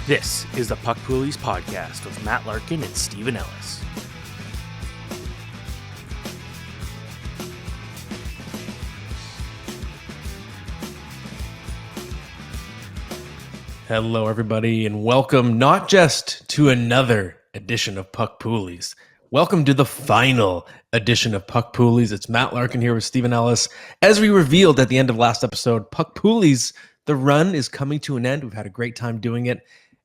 This is the Puck Poolies podcast with Matt Larkin and Stephen Ellis. Hello, everybody, and welcome not just to another edition of Puck Poolies. Welcome to the final edition of Puck Poolies. It's Matt Larkin here with Stephen Ellis. As we revealed at the end of last episode, Puck Poolies, the run is coming to an end. We've had a great time doing it,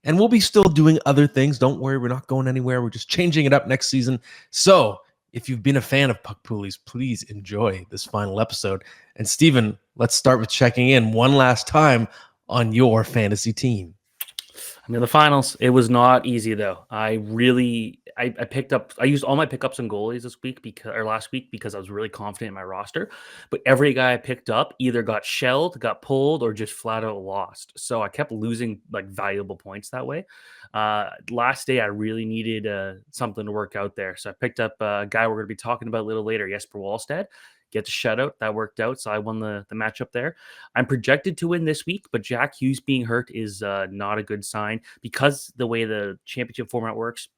and we'll be still doing other things. Don't worry, we're not going anywhere. We're just changing it up next season. So if you've been a fan of Puck Poolies, please enjoy this final episode. And Stephen, let's start with checking in one last time on your fantasy team. I mean, the finals, it was not easy though. I used all my pickups and goalies last week because I was really confident in my roster. But every guy I picked up either got shelled, got pulled, or just flat out lost. So I kept losing like valuable points that way. Last day, I really needed something to work out there. So I picked up a guy we're going to be talking about a little later, Jesper Wallstedt. Get the shutout. That worked out. So I won the matchup there. I'm projected to win this week, but Jack Hughes being hurt is not a good sign because the way the championship format works,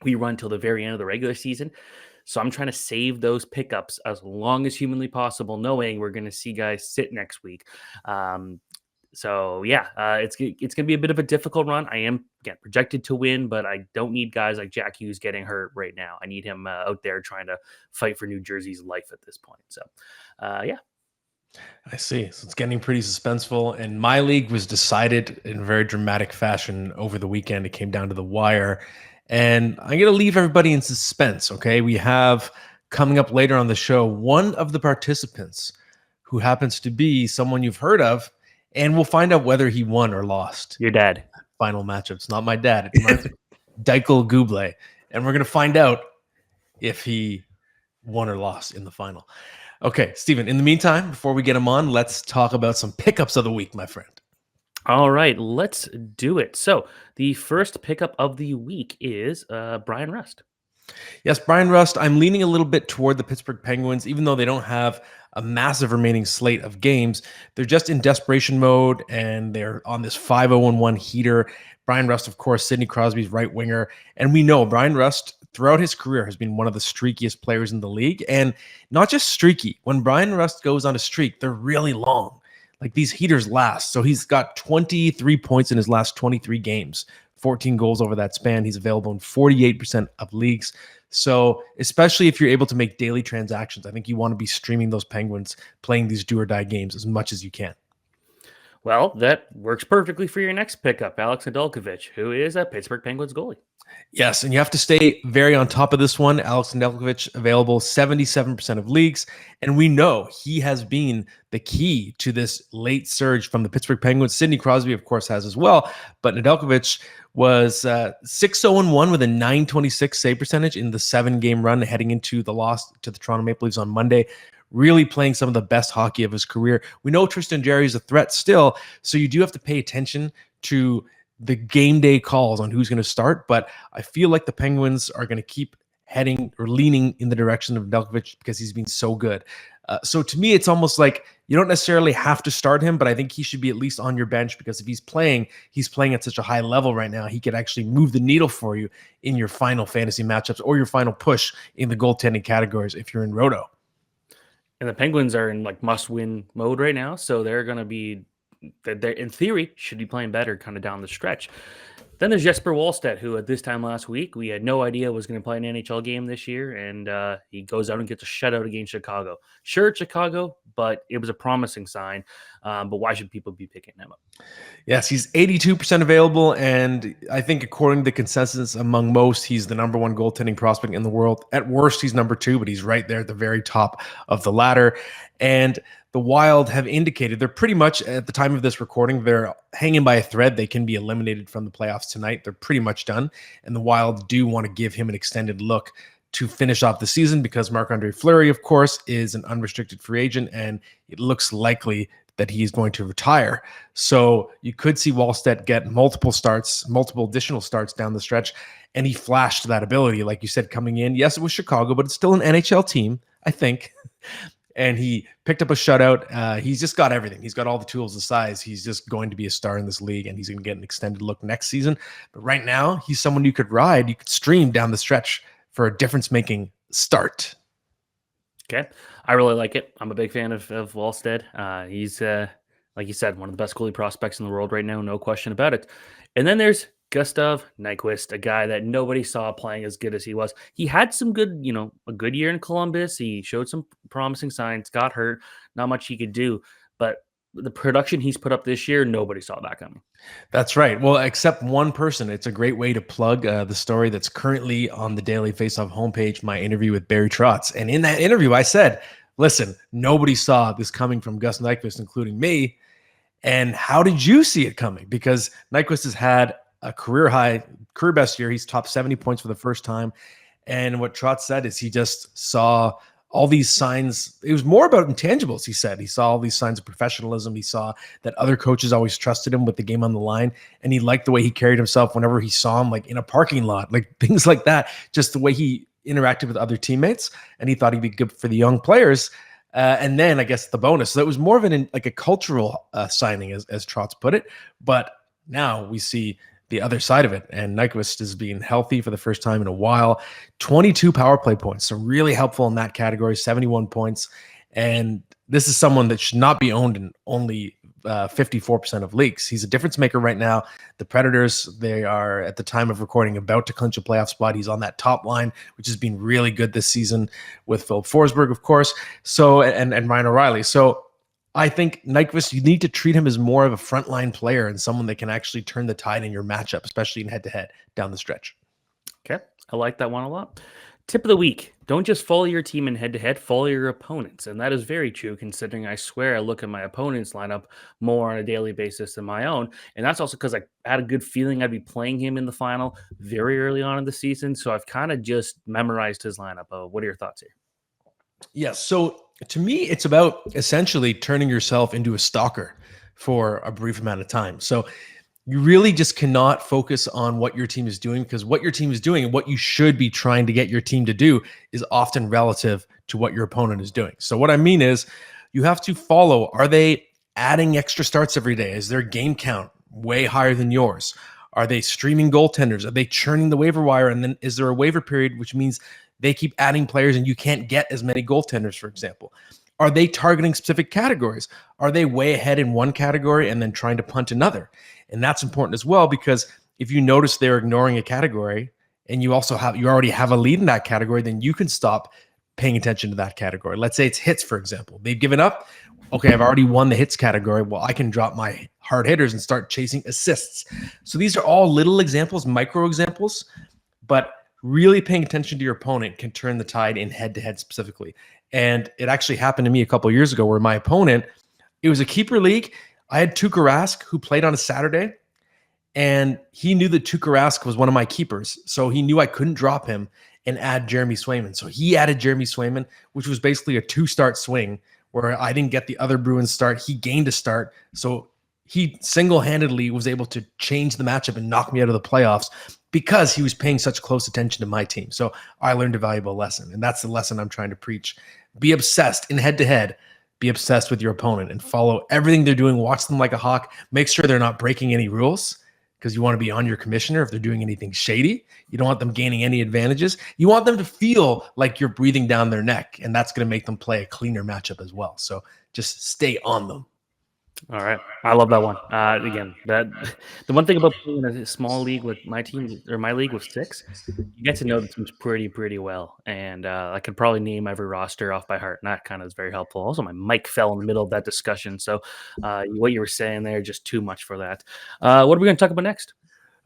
we run till the very end of the regular season. So I'm trying to save those pickups as long as humanly possible, knowing we're going to see guys sit next week. It's going to be a bit of a difficult run. I am projected to win, but I don't need guys like Jack Hughes getting hurt right now. I need him out there trying to fight for New Jersey's life at this point. So, I see. So it's getting pretty suspenseful. And my league was decided in a very dramatic fashion over the weekend. It came down to the wire. And I'm going to leave everybody in suspense, okay? We have coming up later on the show one of the participants who happens to be someone you've heard of, and we'll find out whether he won or lost. Your dad. Final matchup. It's not my dad. It's my Michael Buble. And we're going to find out if he won or lost in the final. Okay, Stephen, in the meantime, before we get him on, let's talk about some pickups of the week, my friend. All right, let's do it. So the first pickup of the week is Bryan Rust. Yes, Bryan Rust. I'm leaning a little bit toward the Pittsburgh Penguins, even though they don't have a massive remaining slate of games. They're just in desperation mode, and they're on this 5-0-1 heater. Bryan Rust, of course, Sidney Crosby's right winger. And we know Bryan Rust, throughout his career, has been one of the streakiest players in the league. And not just streaky. When Bryan Rust goes on a streak, they're really long. Like, these heaters last. So he's got 23 points in his last 23 games, 14 goals over that span. He's available in 48% of leagues. So especially if you're able to make daily transactions, I think you want to be streaming those Penguins, playing these do-or-die games as much as you can. Well, that works perfectly for your next pickup, Alex Nedeljkovic, who is a Pittsburgh Penguins goalie. Yes, and you have to stay very on top of this one. Alex Nedeljkovic available 77% of leagues, and we know he has been the key to this late surge from the Pittsburgh Penguins. Sidney Crosby, of course, has as well, but Nedeljkovic was 6-0-1 with a .926 save percentage in the 7-game run heading into the loss to the Toronto Maple Leafs on Monday. Really playing some of the best hockey of his career. We know Tristan Jarry is a threat still, so you do have to pay attention to the game day calls on who's going to start, but I feel like the Penguins are going to keep heading or leaning in the direction of Nedeljkovic because he's been so good. So to me, it's almost like you don't necessarily have to start him, but I think he should be at least on your bench because if he's playing at such a high level right now, he could actually move the needle for you in your final fantasy matchups or your final push in the goaltending categories if you're in Roto. And the Penguins are in like must-win mode right now, so they're going to be, in theory, should be playing better kind of down the stretch. Then there's Jesper Wallstedt, who at this time last week, we had no idea was going to play an NHL game this year, and he goes out and gets a shutout against Chicago. Sure, it's Chicago, but it was a promising sign. But why should people be picking him up? Yes, he's 82% available, and I think according to the consensus among most, he's the number one goaltending prospect in the world. At worst, he's number 2, but he's right there at the very top of the ladder. And the Wild have indicated they're pretty much, at the time of this recording, they're hanging by a thread. They can be eliminated from the playoffs tonight. They're pretty much done. And the Wild do want to give him an extended look to finish off the season because Marc-Andre Fleury, of course, is an unrestricted free agent, and it looks likely that he's going to retire. So you could see Wallstedt get multiple additional starts down the stretch, and he flashed that ability, like you said, coming in. Yes, it was Chicago, but it's still an NHL team, I think. and he picked up a shutout. He's just got everything. He's got all the tools, the size. He's just going to be a star in this league, and he's going to get an extended look next season. But right now, he's someone you could ride, you could stream down the stretch for a difference-making start. Okay. I really like it. I'm a big fan of Wallstead. He's, like you said, one of the best goalie prospects in the world right now, no question about it. And then there's Gustav Nyquist, a guy that nobody saw playing as good as he was. He had some good, a good year in Columbus. He showed some promising signs, got hurt, not much he could do. But the production he's put up this year, nobody saw that coming. That's right. Well, except one person. It's a great way to plug the story that's currently on the Daily Faceoff homepage, my interview with Barry Trotz. And in that interview, I said, listen, nobody saw this coming from Gus Nyquist, including me. And how did you see it coming? Because Nyquist has had a career best year. He's top 70 points for the first time. And what Trotz said is he just saw all these signs. It was more about intangibles, he said. He saw all these signs of professionalism. He saw that other coaches always trusted him with the game on the line. And he liked the way he carried himself whenever he saw him, like in a parking lot, like things like that, just the way he interacted with other teammates. And he thought he'd be good for the young players. And then I guess the bonus. So it was more of a cultural signing, as Trotz put it. But now we see the other side of it. And Nyquist is being healthy for the first time in a while. 22 power play points. So really helpful in that category, 71 points. And this is someone that should not be owned in only 54% of leagues. He's a difference maker right now. The Predators, they are at the time of recording about to clinch a playoff spot. He's on that top line, which has been really good this season with Philip Forsberg, of course. So, and Ryan O'Reilly. So I think Nyquist, you need to treat him as more of a frontline player and someone that can actually turn the tide in your matchup, especially in head-to-head down the stretch. Okay. I like that one a lot. Tip of the week. Don't just follow your team in head-to-head, follow your opponents. And that is very true, considering I swear I look at my opponent's lineup more on a daily basis than my own. And that's also because I had a good feeling I'd be playing him in the final very early on in the season. So I've kind of just memorized his lineup. What are your thoughts here? Yes. So to me, it's about essentially turning yourself into a stalker for a brief amount of time. So you really just cannot focus on what your team is doing, because what your team is doing and what you should be trying to get your team to do is often relative to what your opponent is doing. So what I mean is you have to follow, are they adding extra starts every day? Is their game count way higher than yours? Are they streaming goaltenders? Are they churning the waiver wire? And then is there a waiver period, which means they keep adding players and you can't get as many goaltenders, for example? Are they targeting specific categories? Are they way ahead in one category and then trying to punt another? And that's important as well, because if you notice they're ignoring a category and you already have a lead in that category, then you can stop paying attention to that category. Let's say it's hits, for example. They've given up. Okay, I've already won the hits category. Well, I can drop my hard hitters and start chasing assists. So these are all little examples, micro examples, but really paying attention to your opponent can turn the tide in head-to-head specifically. And it actually happened to me a couple of years ago where my opponent, it was a keeper league. I had Tuukka Rask, who played on a Saturday, and he knew that Tuukka Rask was one of my keepers. So he knew I couldn't drop him and add Jeremy Swayman. So he added Jeremy Swayman, which was basically a 2-start swing where I didn't get the other Bruins start. He gained a start. So he single-handedly was able to change the matchup and knock me out of the playoffs because he was paying such close attention to my team. So I learned a valuable lesson, and that's the lesson I'm trying to preach. Be obsessed in head-to-head. Be obsessed with your opponent and follow everything they're doing. Watch them like a hawk. Make sure they're not breaking any rules, because you want to be on your commissioner if they're doing anything shady. You don't want them gaining any advantages. You want them to feel like you're breathing down their neck, and that's going to make them play a cleaner matchup as well. So just stay on them. All right. I love that one. Again, the one thing about playing in a small league with my team, or my league with 6, you get to know the teams pretty well. And I could probably name every roster off by heart, and that kind of is very helpful. Also, my mic fell in the middle of that discussion. So what you were saying there, just too much for that. What are we going to talk about next?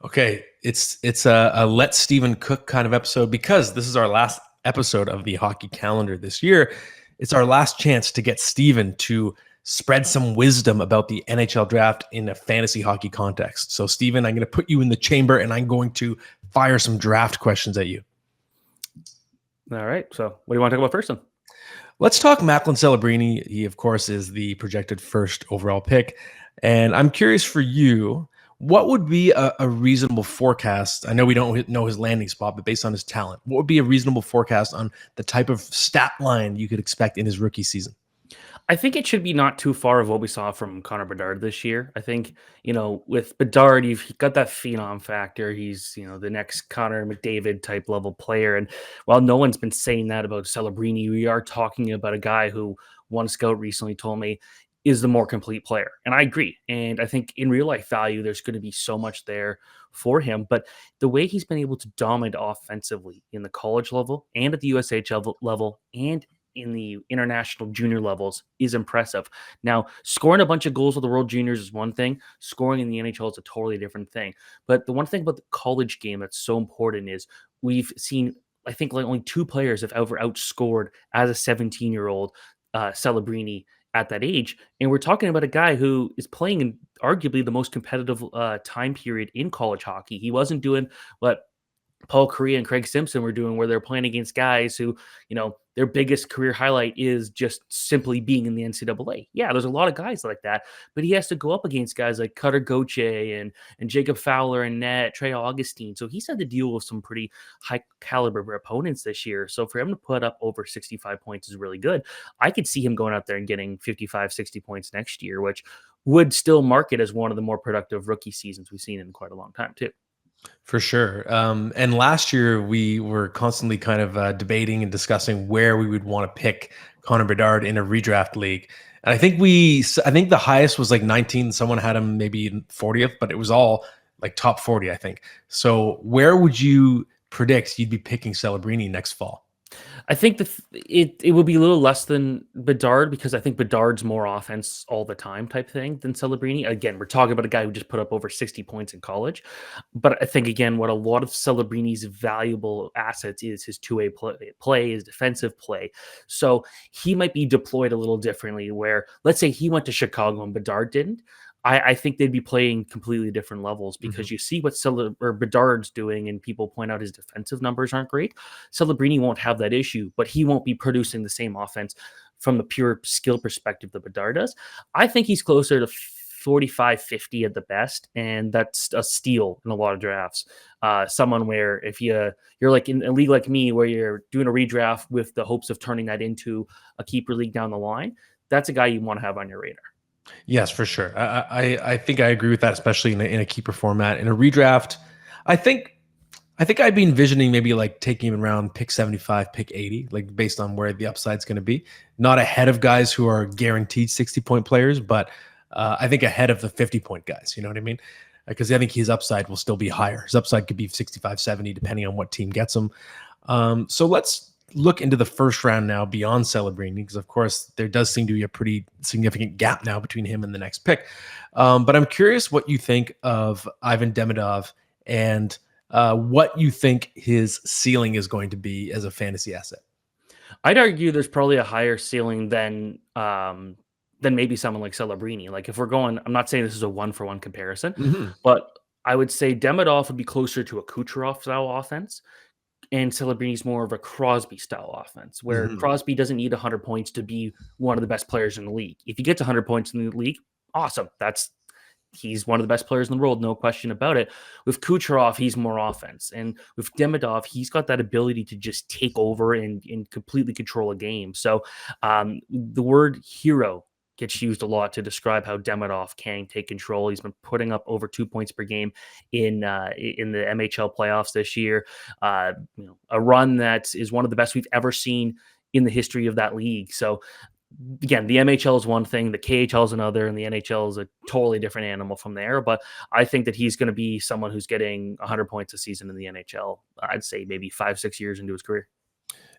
Okay. It's a let Stephen cook kind of episode, because this is our last episode of the hockey calendar this year. It's our last chance to get Stephen to spread some wisdom about the NHL draft in a fantasy hockey context. So, Steven, I'm going to put you in the chamber and I'm going to fire some draft questions at you. All right. So what do you want to talk about first then? Let's talk Macklin Celebrini. He, of course, is the projected first overall pick. And I'm curious for you, What would be a reasonable forecast? I know we don't know his landing spot, but based on his talent, what would be a reasonable forecast on the type of stat line you could expect in his rookie season? I think it should be not too far of what we saw from Connor Bedard this year. I think, with Bedard, you've got that phenom factor. He's, the next Connor McDavid type level player. And while no one's been saying that about Celebrini, we are talking about a guy who one scout recently told me is the more complete player. And I agree. And I think in real life value, there's going to be so much there for him. But the way he's been able to dominate offensively in the college level and at the USHL level and in the international junior levels is impressive. Now, scoring a bunch of goals with the World Juniors is one thing. Scoring in the NHL is a totally different thing. But the one thing about the college game that's so important is we've seen, I think, like only two players have ever outscored as a 17-year-old Celebrini at that age. And we're talking about a guy who is playing in arguably the most competitive time period in college hockey. He wasn't doing what Paul Kariya and Craig Simpson were doing, where they're playing against guys who, their biggest career highlight is just simply being in the NCAA. Yeah, there's a lot of guys like that, but he has to go up against guys like Cutter Gauthier and Jacob Fowler and net, Trey Augustine. So he's had to deal with some pretty high caliber opponents this year. So for him to put up over 65 points is really good. I could see him going out there and getting 55, 60 points next year, which would still mark it as one of the more productive rookie seasons we've seen in quite a long time too. For sure. And last year we were constantly kind of debating and discussing where we would want to pick Connor Bedard in a redraft league. And I think the highest was like 19. Someone had him maybe in 40th, but it was all like top 40, I think. So where would you predict you'd be picking Celebrini next fall? I think it would be a little less than Bedard because I think Bedard's more offense all the time type thing than Celebrini. Again, we're talking about a guy who just put up over 60 points in college. But I think, again, what a lot of Celebrini's valuable assets is his two-way play, his defensive play. So he might be deployed a little differently where, let's say he went to Chicago and Bedard didn't. I think they'd be playing completely different levels because you see what Bedard's doing and people point out his defensive numbers aren't great. Celebrini won't have that issue, but he won't be producing the same offense from the pure skill perspective that Bedard does. I think he's closer to 45, 50 at the best, and that's a steal in a lot of drafts. Someone where if you're like in a league like me where you're doing a redraft with the hopes of turning that into a keeper league down the line, that's a guy you want to have on your radar. Yes, for sure. I think I agree with that, especially in a keeper format. In a redraft, I think I'd be envisioning maybe like taking him around pick 75, pick 80, like based on where the upside's going to be. Not ahead of guys who are guaranteed 60-point players, but I think ahead of the 50-point guys. You know what I mean? Because I think his upside will still be higher. His upside could be 65, 70, depending on what team gets him. So let's look into the first round now beyond Celebrini, because of course there does seem to be a pretty significant gap now between him and the next pick. But I'm curious what you think of Ivan Demidov and what you think his ceiling is going to be as a fantasy asset. I'd argue there's probably a higher ceiling than maybe someone like Celebrini. Like if we're going, I'm not saying this is a one-for-one comparison, but I would say Demidov would be closer to a Kucherov style offense. And Celebrini's more of a Crosby style offense, where Crosby doesn't need 100 points to be one of the best players in the league. If he gets 100 points in the league, awesome. He's one of the best players in the world, no question about it. With Kucherov, he's more offense. And with Demidov, he's got that ability to just take over and completely control a game. So the word hero gets used a lot to describe how Demidov can take control. He's been putting up over 2 points per game in the MHL playoffs this year. A run that is one of the best we've ever seen in the history of that league. So again, the MHL is one thing, the KHL is another, and the NHL is a totally different animal from there. But I think that he's going to be someone who's getting 100 points a season in the NHL. I'd say maybe 5-6 years into his career.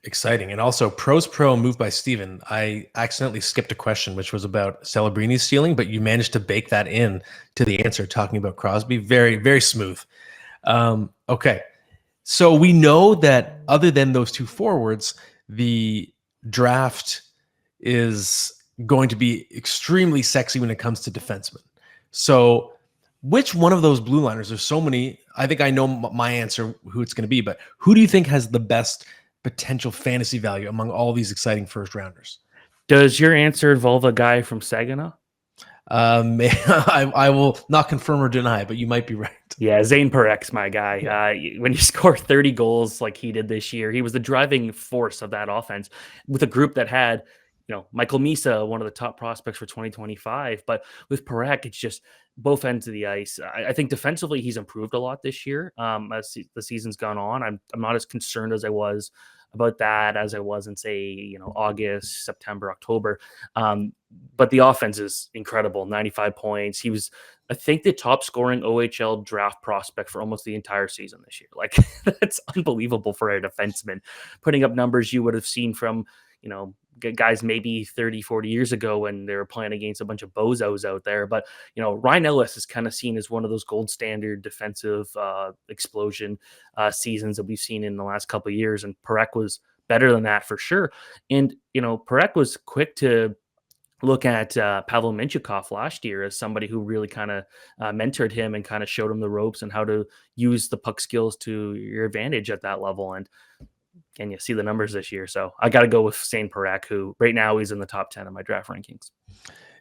Exciting. And also Pros Pro moved by Steven. I accidentally skipped a question, which was about Celebrini's ceiling, but you managed to bake that in to the answer talking about Crosby. Very, very smooth. Okay. So we know that other than those two forwards, the draft is going to be extremely sexy when it comes to defensemen. So which one of those blue liners, there's so many, I think I know my answer, who it's going to be, but who do you think has the best potential fantasy value among all these exciting first rounders? Does your answer involve a guy from Saginaw? I will not confirm or deny, but you might be right. Yeah, Zane Parek's my guy. Yeah. When you score 30 goals like he did this year, he was the driving force of that offense with a group that had, Michael Misa, one of the top prospects for 2025. But with Parek, it's just both ends of the ice. I think defensively, he's improved a lot this year as the season's gone on. I'm not as concerned as I was about that as I was in, say, August, September, October. But the offense is incredible. 95 points. He was, I think, the top scoring OHL draft prospect for almost the entire season this year. Like, that's unbelievable for a defenseman, putting up numbers you would have seen from, guys maybe 30, 40 years ago when they were playing against a bunch of bozos out there. But, Ryan Ellis is kind of seen as one of those gold standard defensive explosion seasons that we've seen in the last couple of years. And Parekh was better than that for sure. And, Parekh was quick to look at Pavel Mintyukov last year as somebody who really kind of mentored him and kind of showed him the ropes and how to use the puck skills to your advantage at that level. And you see the numbers this year. So I got to go with Zane Parekh, who right now he's in the top 10 of my draft rankings.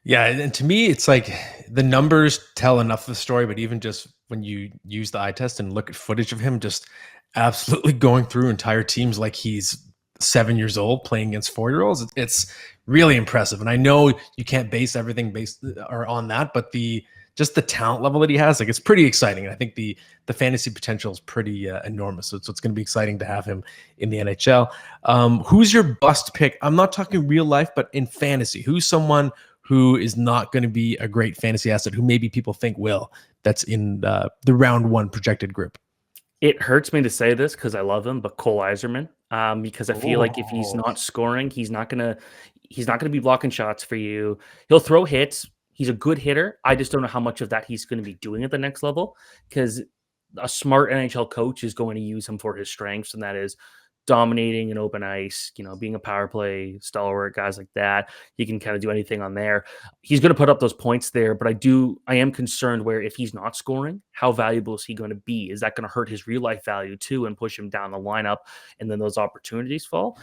Yeah, and to me, it's like the numbers tell enough of the story, but even just when you use the eye test and look at footage of him just absolutely going through entire teams like he's 7 years old playing against 4-year-olds, it's really impressive. And I know you can't base everything based or on that, but just the talent level that he has, like, it's pretty exciting. And I think the fantasy potential is pretty enormous. So it's going to be exciting to have him in the NHL. Who's your bust pick? I'm not talking real life, but in fantasy, who's someone who is not going to be a great fantasy asset, who maybe people think will, that's in the round one projected group? It hurts me to say this because I love him, but Cole Yzerman, because I feel like if he's not scoring, he's not gonna be blocking shots for you. He'll throw hits. He's a good hitter. I just don't know how much of that he's going to be doing at the next level, because a smart NHL coach is going to use him for his strengths, and that is dominating an open ice, being a power play stalwart, guys like that. He can kind of do anything on there. He's going to put up those points there, but I am concerned where if he's not scoring, how valuable is he going to be? Is that going to hurt his real life value too and push him down the lineup, and then those opportunities fall?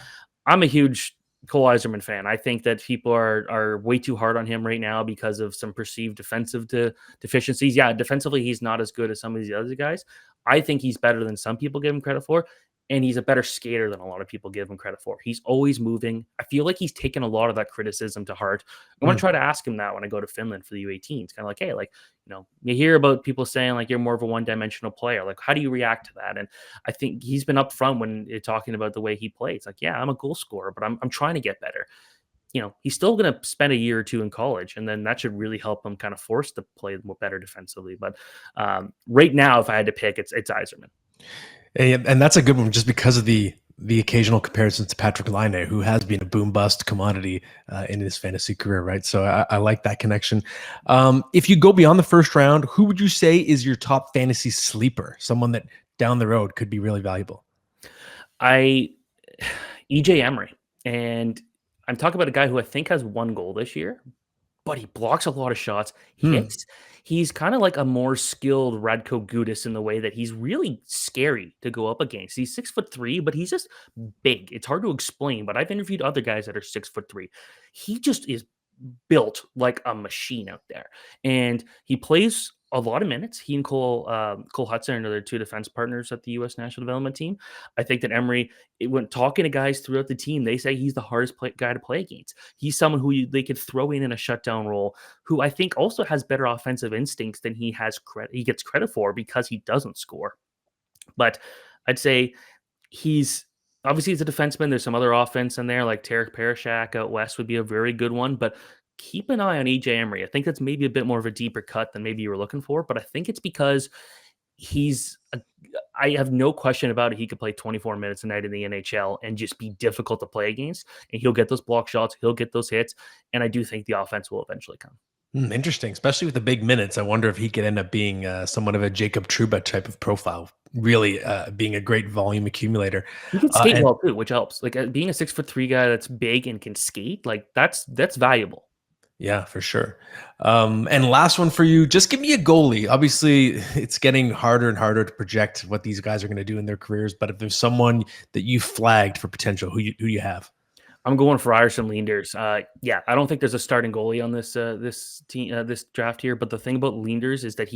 I'm a huge Cole Yzerman fan. I think that people are way too hard on him right now because of some perceived defensive deficiencies. Yeah, defensively, he's not as good as some of these other guys. I think he's better than some people give him credit for. And he's a better skater than a lot of people give him credit for. He's always moving. I feel like he's taken a lot of that criticism to heart. I want to try to ask him that when I go to Finland for the U18. It's kind of like, hey, you hear about people saying like you're more of a one-dimensional player. Like, how do you react to that? And I think he's been upfront when you're talking about the way he plays. Like, yeah, I'm a goal scorer, but I'm trying to get better. He's still going to spend a year or two in college, and then that should really help him kind of force to play more better defensively. But right now, if I had to pick, it's Yzerman. And that's a good one just because of the occasional comparisons to Patrick Laine, who has been a boom bust commodity in his fantasy career, right? So I like that connection. If you go beyond the first round, who would you say is your top fantasy sleeper? Someone that down the road could be really valuable? EJ Emery. And I'm talking about a guy who I think has 1 goal this year, but he blocks a lot of shots, hits. He's kind of like a more skilled Radko Gudas in the way that he's really scary to go up against. He's 6'3", but he's just big. It's hard to explain, but I've interviewed other guys that are 6'3". He just is built like a machine out there, and he plays a lot of minutes. He and Cole Hudson are another 2 defense partners at the U.S. national development team. I think that Emery, when talking to guys throughout the team, they say he's the hardest guy to play against. He's someone who they could throw in a shutdown role, who I think also has better offensive instincts than he gets credit for because he doesn't score. But I'd say he's a defenseman. There's some other offense in there, like Tarek Parashak out west would be a very good one, but keep an eye on EJ Emery. I think that's maybe a bit more of a deeper cut than maybe you were looking for, but I think it's because I have no question about it. He could play 24 minutes a night in the NHL and just be difficult to play against, and he'll get those block shots. He'll get those hits. And I do think the offense will eventually come. Interesting, especially with the big minutes. I wonder if he could end up being somewhat of a Jacob Trouba type of profile, really being a great volume accumulator. He can skate well too, which helps. Like being a 6'3" guy that's big and can skate, like that's valuable. Yeah, for sure. And last one for you, just give me a goalie. Obviously, it's getting harder and harder to project what these guys are going to do in their careers. But if there's someone that you flagged for potential, who you have? I'm going for Ryerson Leanders. Yeah, I don't think there's a starting goalie on this team this draft here. But the thing about Leanders is that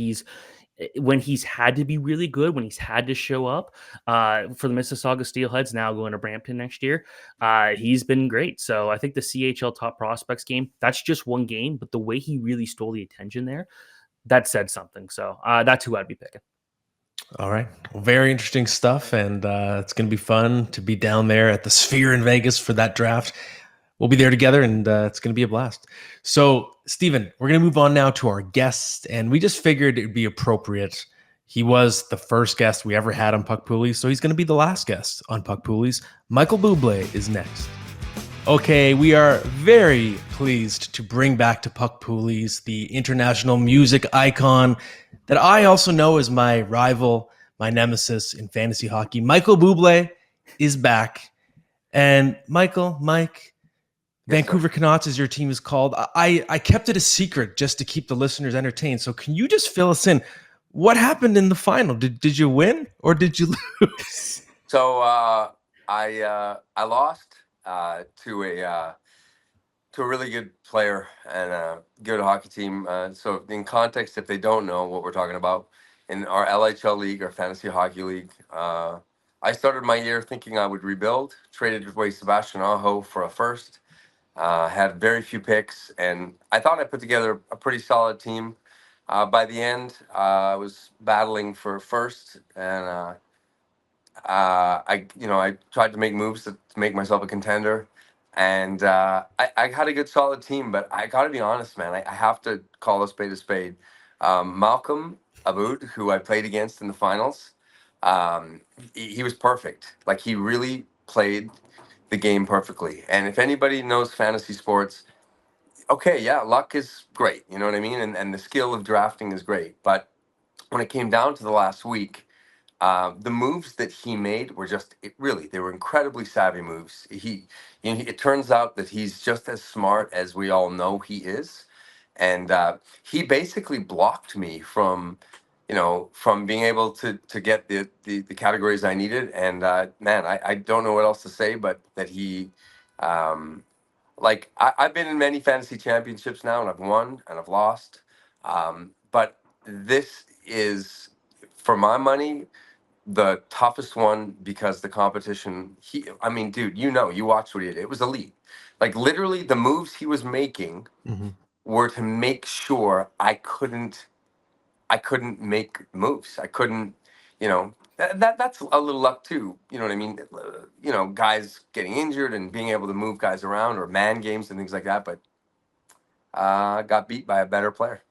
when he's had to be really good, when he's had to show up for the Mississauga Steelheads, now going to Brampton next year, he's been great. So I think the CHL top prospects game, that's just one game, but the way he really stole the attention there, that said something. So that's who I'd be picking. All right. Well, very interesting stuff. And it's going to be fun to be down there at the Sphere in Vegas for that draft. We'll be there together, and it's going to be a blast. So, Steven, we're going to move on now to our guest. And we just figured it would be appropriate. He was the first guest we ever had on Puck Poolies, so he's going to be the last guest on Puck Poolies. Michael Buble is next. Okay, we are very pleased to bring back to Puck Poolies the international music icon that I also know as my rival, my nemesis in fantasy hockey. Michael Buble is back. And Mike, yes, Vancouver Canucks, as your team is called. I kept it a secret just to keep the listeners entertained. So can you just fill us in? What happened in the final? Did you win or did you lose? So I lost to a really good player and a good hockey team. So in context, if they don't know what we're talking about, in our LHL league, our fantasy hockey league, I started my year thinking I would rebuild. Traded away Sebastian Aho for a first. Had very few picks, and I thought I put together a pretty solid team. By the end, I was battling for first, and I tried to make moves to make myself a contender, and I had a good solid team. But I got to be honest, man, I have to call a spade a spade. Malcolm Aboud, who I played against in the finals, he was perfect. Like, he really played the game perfectly. And if anybody knows fantasy sports, okay, yeah, luck is great, you know what I mean, and the skill of drafting is great. But when it came down to the last week, the moves that he made were they were incredibly savvy moves. It turns out that he's just as smart as we all know he is. And he basically blocked me from being able to get the categories I needed. And man, I don't know what else to say, but that I've been in many fantasy championships now, and I've won and I've lost. But this is, for my money, the toughest one, because the competition, dude, you watched what he did. It was elite. Like, literally, the moves he was making were to make sure I couldn't make moves. I couldn't, that's a little luck too. You know what I mean? Guys getting injured and being able to move guys around, or man games and things like that. But got beat by a better player.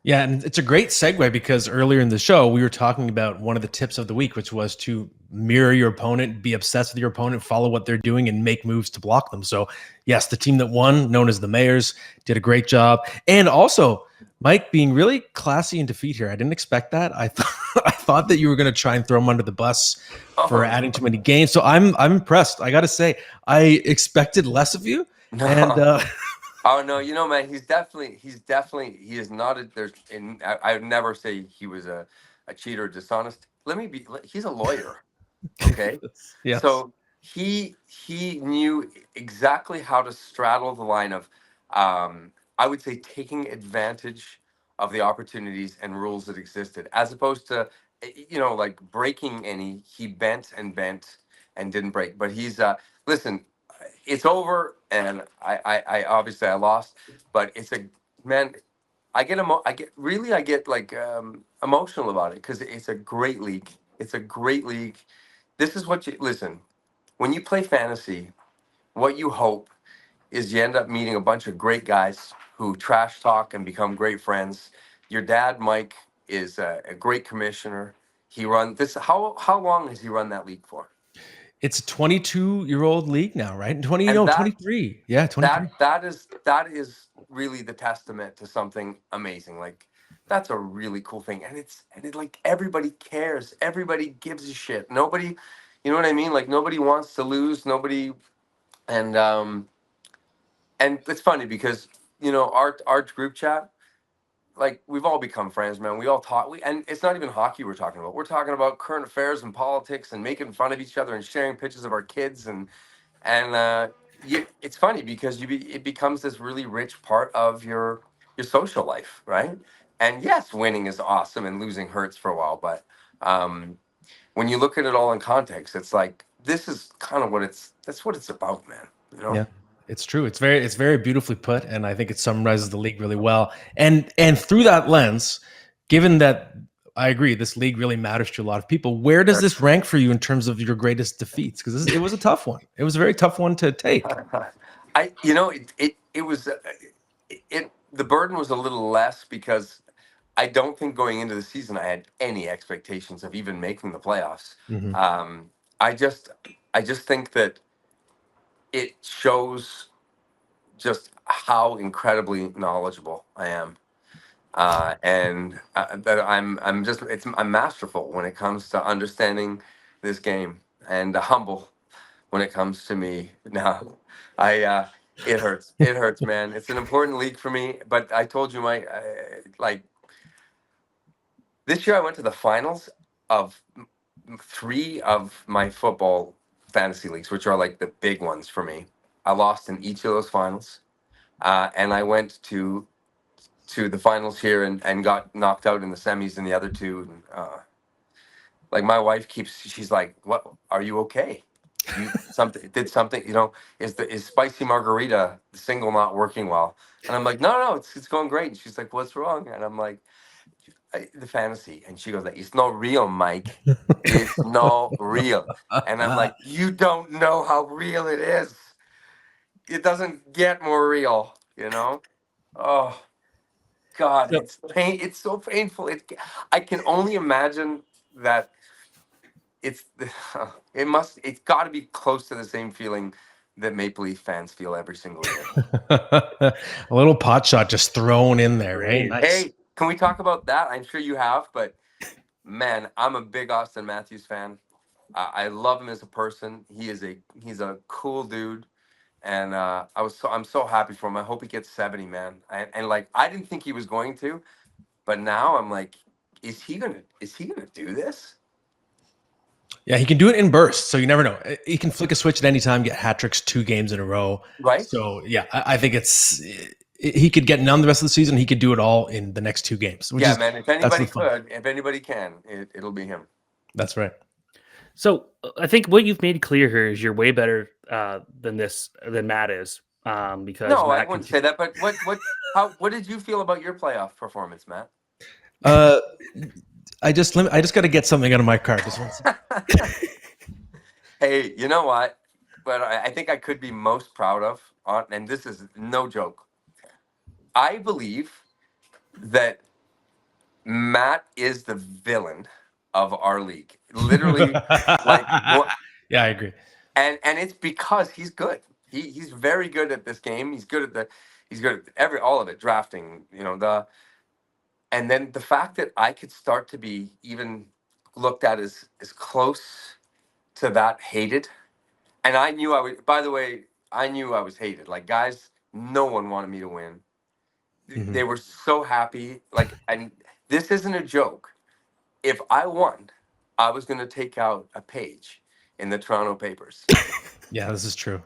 Yeah, and it's a great segue because earlier in the show, we were talking about one of the tips of the week, which was to mirror your opponent, be obsessed with your opponent, follow what they're doing, and make moves to block them. So, yes, the team that won, known as the Mayors, did a great job. And also, Mike being really classy in defeat here. I didn't expect that. I thought that you were going to try and throw him under the bus for adding too many games. So I'm impressed. I got to say, I expected less of you. No. And Oh no, man, he is not I would never say he was a cheater or dishonest. He's a lawyer. Okay. yes. So he knew exactly how to straddle the line of, I would say, taking advantage of the opportunities and rules that existed, as opposed to, like, breaking any. He bent and didn't break. But he's listen, it's over, and I obviously I lost, but it's a man. I get like emotional about it, because it's a great league. It's a great league. This is what you listen. When you play fantasy, what you hope is you end up meeting a bunch of great guys who trash talk and become great friends. Your dad, Mike, is a great commissioner. He run this. How long has he run that league for? It's a 22-year-old league now, right? 23. Yeah, 23. That is really the testament to something amazing. Like, that's a really cool thing. And like, everybody cares. Everybody gives a shit. Nobody, you know what I mean? Like, nobody wants to lose. Nobody. And it's funny because, our group chat, like, we've all become friends, man. We all talk. And it's not even hockey we're talking about. We're talking about current affairs and politics and making fun of each other and sharing pictures of our kids and it's funny because it becomes this really rich part of your social life, right? And yes, winning is awesome and losing hurts for a while, but when you look at it all in context, it's like this is kind of that's what it's about, man. You know? Yeah, it's true. It's very beautifully put, and I think it summarizes the league really well. And through that lens, given that I agree, this league really matters to a lot of people. Where does this rank for you in terms of your greatest defeats? Because it was a tough one. It was a very tough one to take. It was the burden was a little less because I don't think going into the season I had any expectations of even making the playoffs. Mhm. I just think that it shows just how incredibly knowledgeable I am, and that I'm masterful when it comes to understanding this game, and humble when it comes to me. Now, it hurts. It hurts, man. It's an important league for me, but I told you like this year I went to the finals of three of my football fantasy leagues, which are like the big ones for me. I lost in each of those finals, and I went to the finals here and got knocked out in the semis in the other two. Like my wife she's like, "What? Are you okay? You something? You know, is spicy margarita the single not working well?" And I'm like, "No, it's going great." And she's like, "What's wrong?" And I'm like, "The fantasy." And she goes like, "It's not real, Mike. It's not real." And I'm like, "You don't know how real it is. It doesn't get more real, you know." Oh God, So- it's pain. It's so painful. I can only imagine that it's it's got to be close to the same feeling that Maple Leaf fans feel every single year. a little pot shot just thrown in there, right? Nice. Hey, can we talk about that? I'm sure you have, but man, I'm a big Austin Matthews fan. I love him as a person. He's a cool dude, and I'm so happy for him. I hope he gets 70, man. And like I didn't think he was going to, but now I'm like, is he gonna do this? Yeah, he can do it in bursts, so you never know. He can flick a switch at any time, get hat tricks 2 games in a row. Right? So yeah, I think he could get none the rest of the season. He could do it all in the next 2 games. Yeah, man. If anybody fun. if anybody can, it'll be him. That's right. So I think what you've made clear here is you're way better than Matt is. Because No, Matt I wouldn't say that. But what did you feel about your playoff performance, Matt? I just got to get something out of my card. Hey, you know what? But I think I could be most proud of, and this is no joke. I believe that Matt is the villain of our league. Literally, yeah, I agree. And it's because he's good. He's very good at this game. He's good at all of it, drafting, and then the fact that I could start to be even looked at as close to that hated. And I knew I would, by the way, I knew I was hated. Like guys, no one wanted me to win. Mhm. They were so happy. Like, and this isn't a joke. If I won, I was going to take out a page in the Toronto papers. Yeah, this is true.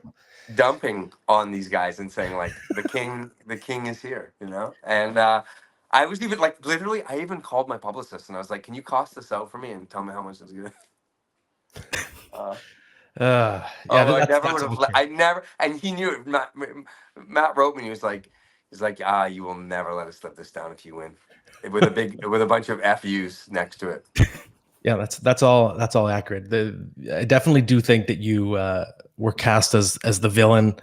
Dumping on these guys and saying like the king is here, And I was even like literally I even called my publicist and I was like, "Can you cost this out for me and tell me how much it's gonna?" Yeah, I never, and he knew it. Matt wrote me. He's like, you will never let us live this down if you win, with a bunch of FUs next to it. Yeah, that's all accurate. I definitely do think that you were cast as the villain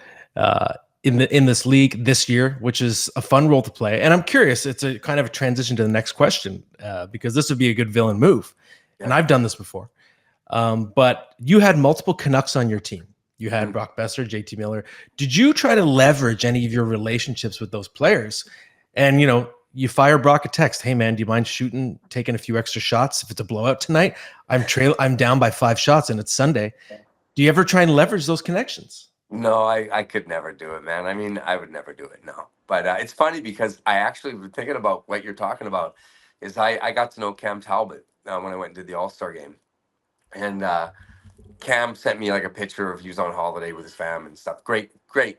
in this league this year, which is a fun role to play. And I'm curious, it's a kind of a transition to the next question because this would be a good villain move, and I've done this before. But you had multiple Canucks on your team. You had Brock Besser, JT Miller. Did you try to leverage any of your relationships with those players? And you fire Brock a text. Hey man, do you mind taking a few extra shots if it's a blowout tonight? I'm down by 5 shots and it's Sunday. Do you ever try and leverage those connections? No, I could never do it, man. I mean, I would never do it. No, but it's funny because I actually was thinking about what you're talking about. Is I got to know Cam Talbot when I went and did the All-Star game, and Cam sent me like a picture of he was on holiday with his fam and stuff. Great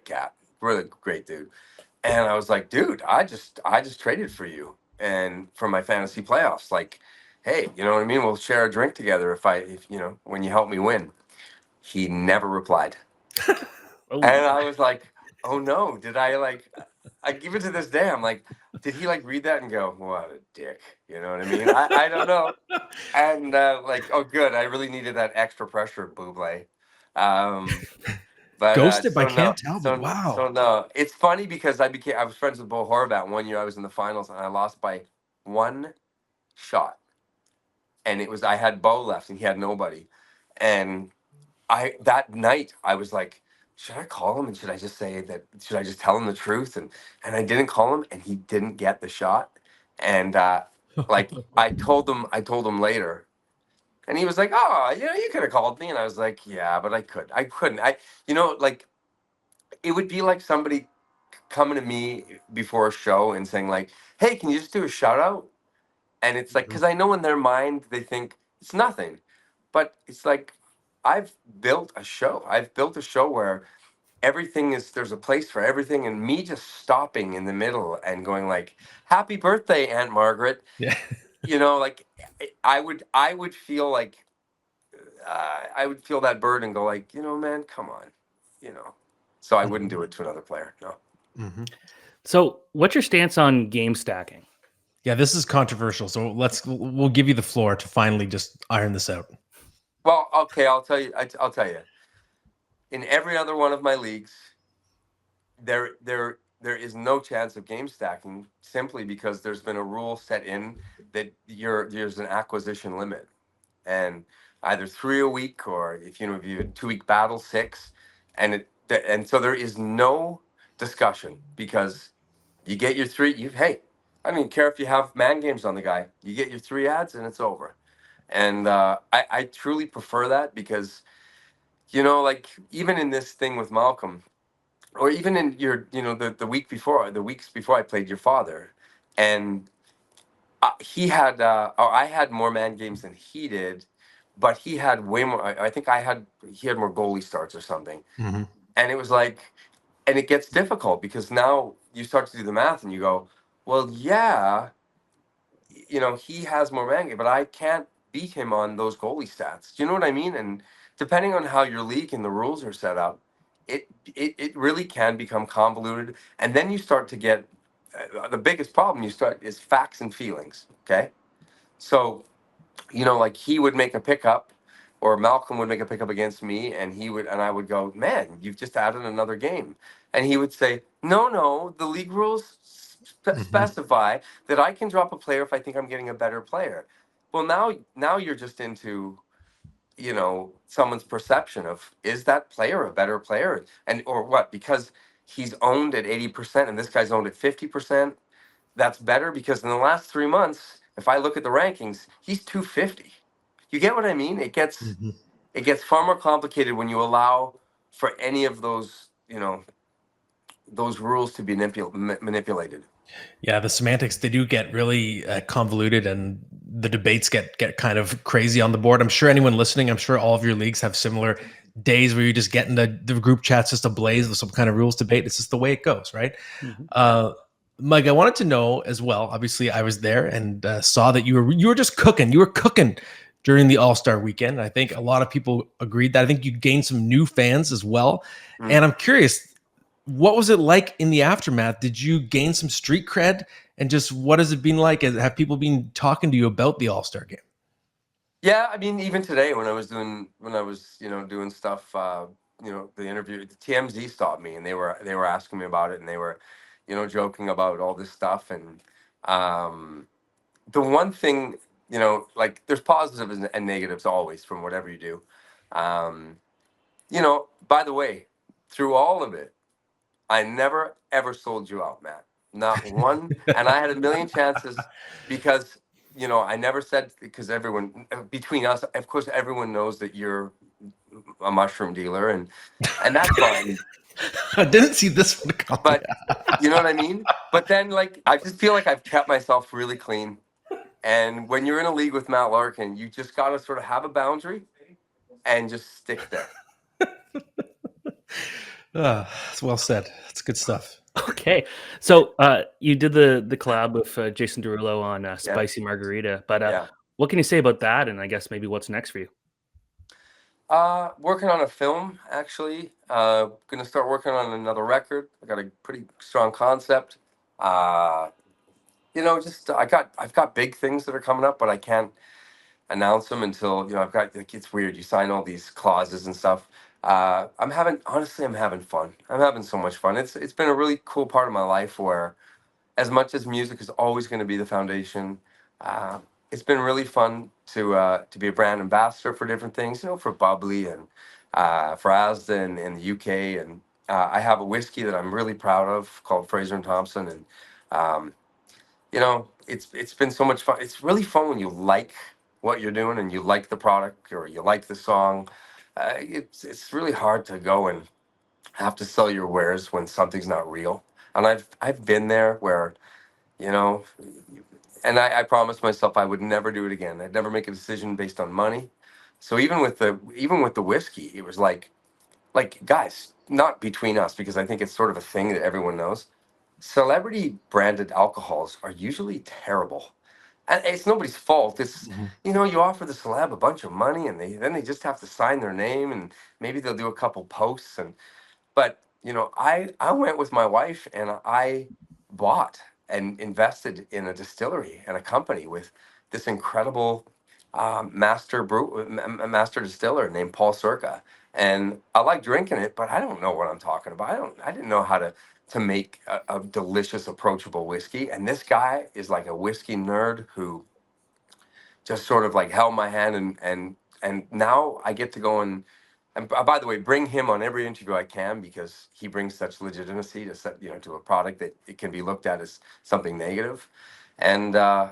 cat, really great dude. And I was like, dude, I just traded for you and for my fantasy playoffs. Like, hey, you know what I mean? We'll share a drink together if you know, when you help me win. He never replied. Oh, And I was like, oh no, did I like, I give it to this day. I'm like, did he like read that and go, what a dick? You know what I mean? I don't know. And like, oh good, I really needed that extra pressure, Buble. Um, but Ghosted by so Cam no, Talbot. Wow. so no. It's funny because I was friends with Bo Horvat. One year I was in the finals and I lost by one shot. And I had Bo left and he had nobody. And that night I was like, should I call him and should I just tell him the truth? And I didn't call him and he didn't get the shot. And like I told him later. And he was like, oh, you could have called me. And I was like, yeah, but I couldn't. Like it would be like somebody coming to me before a show and saying like, hey, can you just do a shout out? And it's like, because I know in their mind they think it's nothing, but it's like I've built a show. I've built a show where there's a place for everything, and me just stopping in the middle and going like, happy birthday, Aunt Margaret. Yeah. Like I would feel like I would feel that burden and go like, man, come on, you know. So I wouldn't do it to another player. No. Mm-hmm. so what's your stance on game stacking? Yeah, this is controversial. So we'll give you the floor to finally just iron this out. Well, okay, I'll tell you. I'll tell you. In every other one of my leagues, there is no chance of game stacking simply because there's been a rule set in that there's an acquisition limit, and either 3 a week or if you have a 2-week battle 6, and so there is no discussion because you get your 3. Hey, I don't even care if you have man games on the guy. You get your 3 ads and it's over. And I truly prefer that because like even in this thing with Malcolm, or even in your the weeks before I played your father, and he had or I had more man games than he did, but he had way more. I think he had more goalie starts or something, Mm-hmm. and it was like, and it gets difficult because now you start to do the math and you go, well, yeah, he has more man game, but I can't beat him on those goalie stats. Do you know what I mean? And depending on how your league and the rules are set up, it really can become convoluted. And then you start to get the biggest problem is facts and feelings. Okay. So, like he would make a pickup or Malcolm would make a pickup against me and I would go, man, you've just added another game. And he would say, no, the league rules specify that I can drop a player if I think I'm getting a better player. Well, now you're just into, someone's perception of, is that player a better player? And, or what, because he's owned at 80% and this guy's owned at 50%. That's better because in the last 3 months, if I look at the rankings, he's 250. You get what I mean? It gets far more complicated when you allow for any of those, those rules to be manipulated. Yeah, the semantics, they do get really convoluted and the debates get kind of crazy on the board. I'm sure anyone listening, I'm sure all of your leagues have similar days where you just get in the group chats just ablaze with some kind of rules debate. It's just the way it goes, right? Mm-hmm. Mike, I wanted to know as well. Obviously, I was there and saw that you were just cooking. You were cooking during the All-Star weekend. I think a lot of people agreed that. I think you gained some new fans as well. And I'm curious, what was it like in the aftermath? Did you gain some street cred? And just what has it been like? Have people been talking to you about the All-Star game? Yeah, I mean, even today when I was doing stuff, the interview, the TMZ stopped me and they were asking me about it and they were, joking about all this stuff. And the one thing, like there's positives and negatives always from whatever you do. By the way, through all of it, I never ever sold you out, Matt. Not one. And I had a million chances because, I never said, because everyone between us, of course, everyone knows that you're a mushroom dealer and that's fine. I didn't see this one coming. But you know what I mean? But then like, I just feel like I've kept myself really clean. And when you're in a league with Matt Larkin, you just got to sort of have a boundary. and just stick there. It's well said. It's good stuff. Okay, so you did the collab with Jason Derulo on Spicy Margarita, but Yeah. what can you say about that? And I guess maybe what's next for you? Working on a film, actually. Gonna start working on another record. I got a pretty strong concept. Just I've got big things that are coming up, but I can't announce them until I've got like it's weird. You sign all these clauses and stuff. I'm having fun. I'm having so much fun. It's been a really cool part of my life where, as much as music is always going to be the foundation, it's been really fun to be a brand ambassador for different things. For Bubbly and for Asda in the UK, and I have a whiskey that I'm really proud of called Fraser and Thompson, and um, it's been so much fun. It's really fun when you like what you're doing and you like the product or you like the song. It's really hard to go and have to sell your wares when something's not real. And I've been there where, you know, and I promised myself I would never do it again. I'd never make a decision based on money. So even with the whiskey, it was like guys, not between us, because I think it's sort of a thing that everyone knows. Celebrity branded alcohols are usually terrible. And it's nobody's fault. It's Mhm. you offer the celeb a bunch of money and they just have to sign their name and maybe they'll do a couple posts but I went with my wife and I bought and invested in a distillery and a company with this incredible master distiller named Paul Circa. And I like drinking it, but I don't know what I'm talking about. I didn't know how to make a delicious, approachable whiskey. And this guy is like a whiskey nerd who just sort of like held my hand and now I get to go and by the way, bring him on every interview I can because he brings such legitimacy to a product that it can be looked at as something negative, and I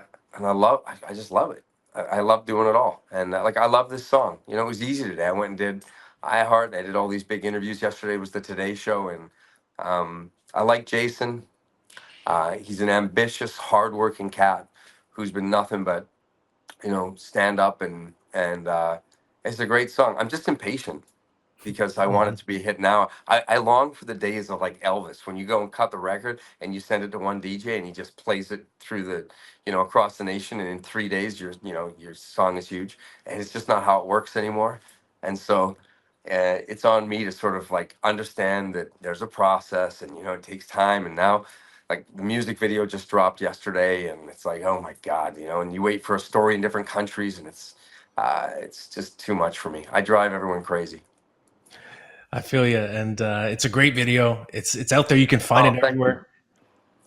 just love it. I love doing it all, and I love this song. It was easy today. I went and did iHeart. I did all these big interviews yesterday. Was the Today Show, and I like Jason. He's an ambitious, hardworking cat who's been nothing but stand up and it's a great song. I'm just impatient because I want it to be a hit now. I long for the days of like Elvis when you go and cut the record and you send it to one DJ and he just plays it through across the nation, and in 3 days your song is huge. And it's just not how it works anymore. And so it's on me to sort of like understand that there's a process and it takes time. And now like the music video just dropped yesterday and it's like, oh my God, and you wait for a story in different countries and it's just too much for me. I drive everyone crazy. I feel you, and it's a great video. It's out there. You can find it Thank you. everywhere.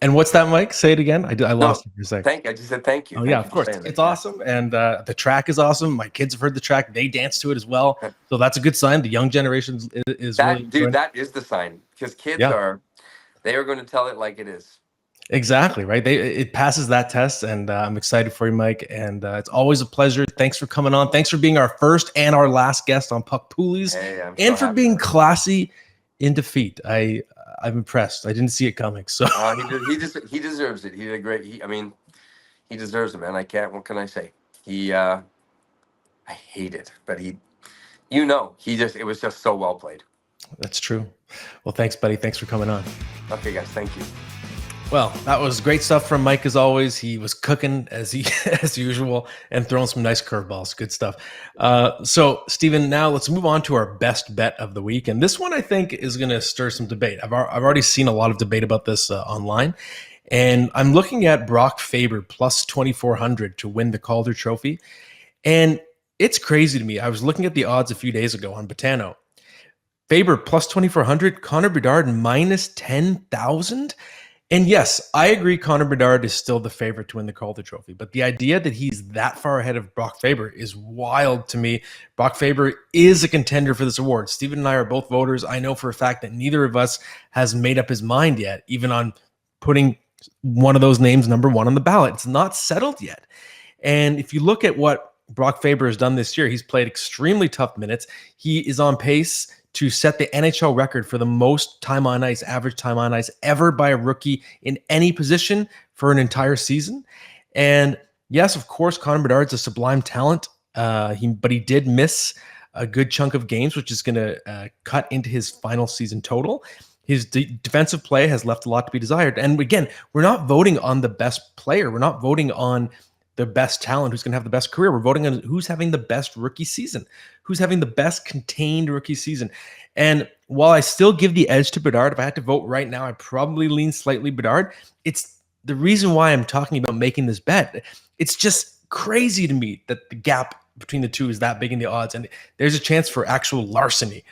And what's that, Mike? Say it again. I lost it for a second. I just said thank you. Oh Thank yeah, you of for course. saying It's that. awesome, and the track is awesome. My kids have heard the track; they dance to it as well. So that's a good sign. The young generation is really enjoying it. That is the sign because kids Yeah. they are going to tell it like it is. Exactly right. It passes that test, and I'm excited for you, Mike. And it's always a pleasure. Thanks for coming on. Thanks for being our first and our last guest on Puck Poolies, Hey, I'm and so for happy. being classy in defeat. I'm impressed. I didn't see it coming. So He deserves it. He did a great. He deserves it, man. I can't. What can I say? I hate it, but it was just so well played. that's true. Well, thanks, buddy. Thanks for coming on. Okay, guys. Thank you. Well, that was great stuff from Mike as always. He was cooking as usual and throwing some nice curveballs. Good stuff. So, Stephen, now let's move on to our best bet of the week, and this one I think is going to stir some debate. I've already seen a lot of debate about this online, and I'm looking at Brock Faber plus 2,400 to win the Calder Trophy, and it's crazy to me. I was looking at the odds a few days ago on Botano. Faber plus 2,400, Connor Bedard minus 10,000. And yes, I agree Connor Bedard is still the favorite to win the Calder Trophy, but the idea that he's that far ahead of Brock Faber is wild to me. Brock Faber is a contender for this award. Stephen and I are both voters. I know for a fact that neither of us has made up his mind yet, even on putting one of those names number one on the ballot. It's not settled yet. And if you look at what Brock Faber has done this year, he's played extremely tough minutes. He is on pace to set the NHL record for the most time on ice, average time on ice ever by a rookie in any position for an entire season. And yes, of course, Connor Bedard's a sublime talent, but he did miss a good chunk of games, which is going to cut into his final season total. His defensive play has left a lot to be desired. And again, we're not voting on the best player. We're not voting on the best talent who's going to have the best career. We're voting on who's having the best rookie season, who's having the best contained rookie season. And while I still give the edge to Bedard, if I had to vote right now, I'd probably lean slightly Bedard. It's the reason why I'm talking about making this bet. It's just crazy to me that the gap between the two is that big in the odds. And there's a chance for actual larceny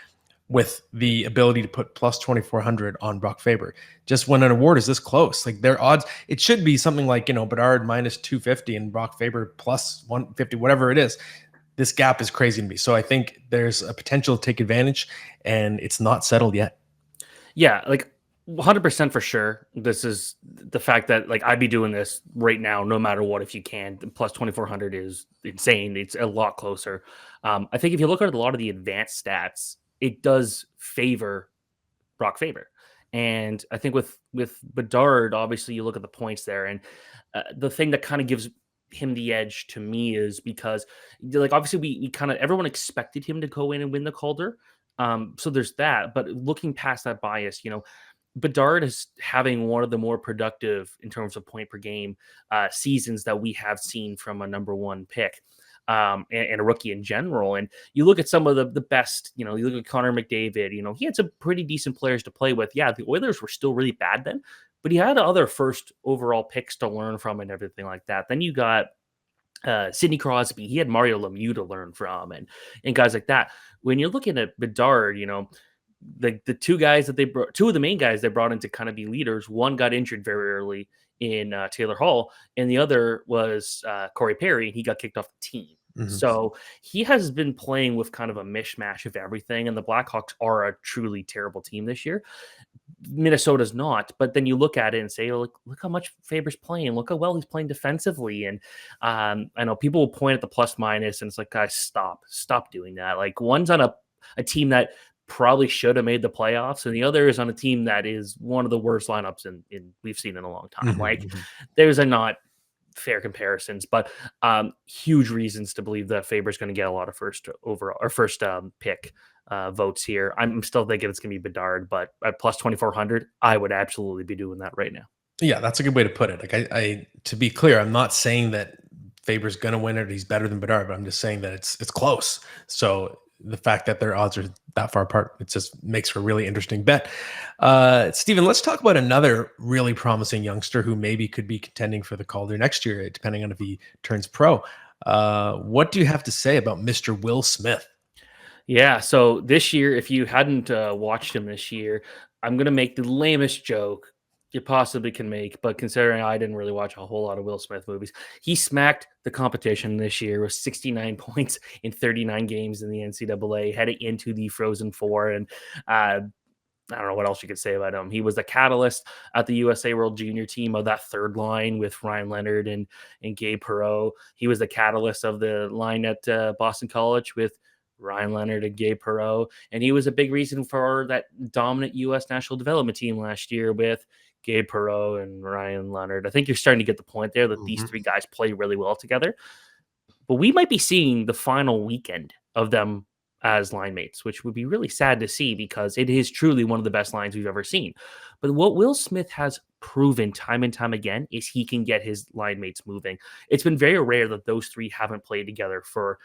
with the ability to put plus 2,400 on Brock Faber. Just when an award is this close, like their odds, it should be something like, Bedard minus 250 and Brock Faber plus 150, whatever it is. This gap is crazy to me. So I think there's a potential to take advantage, and it's not settled yet. Yeah, like 100% for sure. This is the fact that like I'd be doing this right now, no matter what, if you can. Plus 2,400 is insane. It's a lot closer. I think if you look at a lot of the advanced stats, it does favor Brock Faber. And I think with Bedard, obviously you look at the points there, and the thing that kind of gives him the edge to me is because like obviously we kind of everyone expected him to go in and win the Calder. So there's that, but looking past that bias, Bedard is having one of the more productive in terms of point per game seasons that we have seen from a number one pick. And a rookie in general. And you look at some of the best, you look at Connor McDavid, he had some pretty decent players to play with. Yeah, the Oilers were still really bad then, but he had other first overall picks to learn from and everything like that. Then you got Sidney Crosby. He had Mario Lemieux to learn from and guys like that. When you're looking at Bedard, the two guys that two of the main guys they brought in to kind of be leaders, one got injured very early in Taylor Hall, and the other was Corey Perry, and he got kicked off the team. Mm-hmm. So he has been playing with kind of a mishmash of everything, and the Blackhawks are a truly terrible team this year. Minnesota's not, but then you look at it and say, look how much Faber's playing. Look how well he's playing defensively. And I know people will point at the plus minus, and it's like, guys, stop doing that. Like one's on a team that probably should have made the playoffs, and the other is on a team that is one of the worst lineups in we've seen in a long time. Mm-hmm. Like there's a not fair comparisons, but huge reasons to believe that Faber's going to get a lot of first pick votes here. I'm still thinking it's going to be Bedard, but at plus 2,400, I would absolutely be doing that right now. Yeah, that's a good way to put it. Like I to be clear, I'm not saying that Faber's going to win it. He's better than Bedard, but I'm just saying that it's close. So the fact that their odds are that far apart, it just makes for a really interesting bet. Steven, let's talk about another really promising youngster who maybe could be contending for the Calder next year, depending on if he turns pro. What do you have to say about Mr. Will Smith? Yeah, so this year, if you hadn't watched him this year, I'm going to make the lamest joke you possibly can make, but considering I didn't really watch a whole lot of Will Smith movies, he smacked the competition this year with 69 points in 39 games in the NCAA, heading into the Frozen Four. And I don't know what else you could say about him. He was the catalyst at the USA World Junior team of that third line with Ryan Leonard and Gabe Perreault. He was the catalyst of the line at Boston College with Ryan Leonard and Gabe Perreault. And he was a big reason for that dominant U.S. national development team last year with Gabe Perreault and Ryan Leonard. I think you're starting to get the point there that these three guys play really well together. But we might be seeing the final weekend of them as line mates, which would be really sad to see because it is truly one of the best lines we've ever seen. But what Will Smith has proven time and time again is he can get his line mates moving. It's been very rare that those three haven't played together for